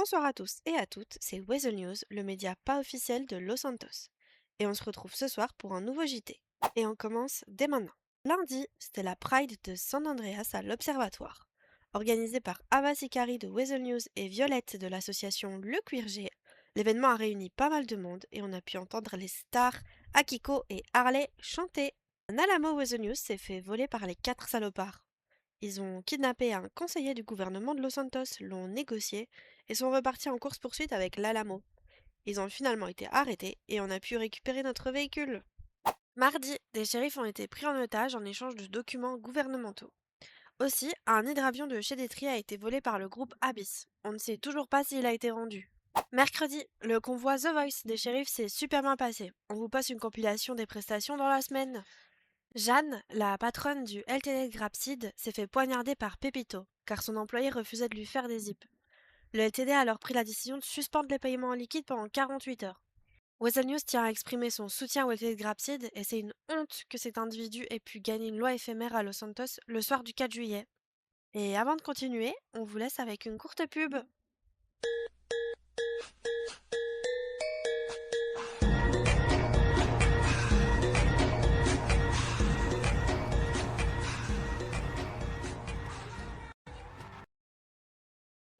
Bonsoir à tous et à toutes, c'est Weasel News, le média pas officiel de Los Santos. Et on se retrouve ce soir pour un nouveau JT. Et on commence dès maintenant. Lundi, c'était la Pride de San Andreas à l'Observatoire. Organisée par Ava Sicari de Weasel News et Violette de l'association Le Queerger, l'événement a réuni pas mal de monde et on a pu entendre les stars Akiko et Harley chanter. Un Alamo Weasel News s'est fait voler par les 4 salopards. Ils ont kidnappé un conseiller du gouvernement de Los Santos, l'ont négocié et sont repartis en course-poursuite avec l'Alamo. Ils ont finalement été arrêtés et on a pu récupérer notre véhicule. Mardi, des shérifs ont été pris en otage en échange de documents gouvernementaux. Aussi, un hydravion de chez Detri a été volé par le groupe Abyss. On ne sait toujours pas s'il a été rendu. Mercredi, le convoi The Voice des shérifs s'est super bien passé. On vous passe une compilation des prestations dans la semaine. Jeanne, la patronne du LTD de Grapside, s'est fait poignarder par Pépito, car son employé refusait de lui faire des zips. Le LTD a alors pris la décision de suspendre les paiements en liquide pendant 48 heures. Weasel News tient à exprimer son soutien au LTD de Grapside et c'est une honte que cet individu ait pu gagner une loi éphémère à Los Santos le soir du 4 juillet. Et avant de continuer, on vous laisse avec une courte pub.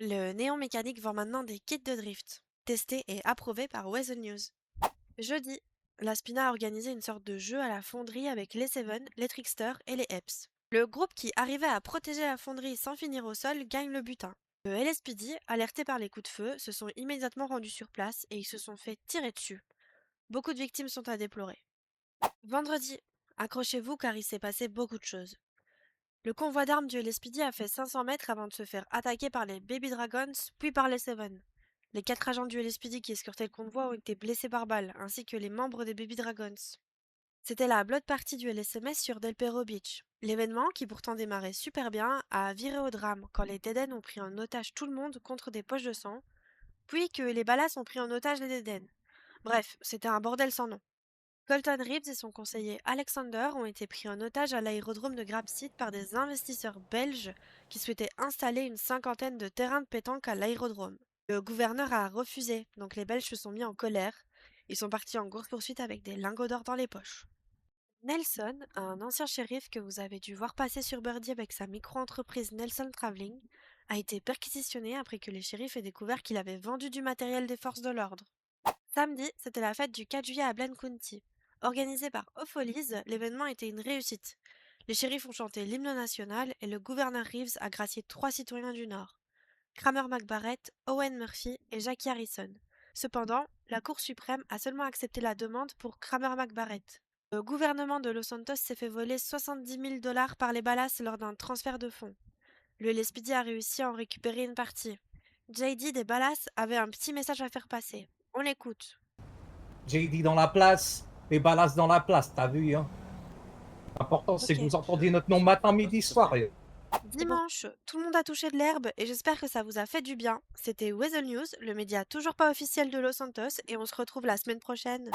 Le néon mécanique vend maintenant des kits de drift, testés et approuvés par Weasel News. Jeudi, la Spina a organisé une sorte de jeu à la fonderie avec les Seven, les Tricksters et les Eps. Le groupe qui arrivait à protéger la fonderie sans finir au sol gagne le butin. Le LSPD, alertés par les coups de feu, se sont immédiatement rendus sur place et ils se sont fait tirer dessus. Beaucoup de victimes sont à déplorer. Vendredi, accrochez-vous car il s'est passé beaucoup de choses. Le convoi d'armes du LSPD a fait 500 mètres avant de se faire attaquer par les Baby Dragons, puis par les Seven. Les 4 agents du LSPD qui escortaient le convoi ont été blessés par balle, ainsi que les membres des Baby Dragons. C'était la blood party du LSMS sur Del Perro Beach. L'événement, qui pourtant démarrait super bien, a viré au drame quand les Deden ont pris en otage tout le monde contre des poches de sang, puis que les Ballas ont pris en otage les Deden. Bref, c'était un bordel sans nom. Colton Reeves et son conseiller Alexander ont été pris en otage à l'aérodrome de Grapside par des investisseurs belges qui souhaitaient installer une cinquantaine de terrains de pétanque à l'aérodrome. Le gouverneur a refusé, donc les Belges se sont mis en colère. Ils sont partis en course-poursuite avec des lingots d'or dans les poches. Nelson, un ancien shérif que vous avez dû voir passer sur Birdie avec sa micro-entreprise Nelson Traveling, a été perquisitionné après que les shérifs aient découvert qu'il avait vendu du matériel des forces de l'ordre. Samedi, c'était la fête du 4 juillet à Blaine County. Organisée par Opholise, l'événement était une réussite. Les shérifs ont chanté l'hymne national et le gouverneur Reeves a gracié 3 citoyens du Nord. Kramer McBarrett, Owen Murphy et Jackie Harrison. Cependant, la Cour suprême a seulement accepté la demande pour Kramer McBarrett. Le gouvernement de Los Santos s'est fait voler 70 000 dollars par les Ballas lors d'un transfert de fonds. Le LSPD a réussi à en récupérer une partie. JD des Ballas avait un petit message à faire passer. On l'écoute. JD dans la place, les balasses dans la place, t'as vu, hein? L'important, c'est que Ok. vous entendiez notre nom matin, midi, soir. Dimanche, tout le monde a touché de l'herbe et j'espère que ça vous a fait du bien. C'était Weasel News, le média toujours pas officiel de Los Santos, et on se retrouve la semaine prochaine.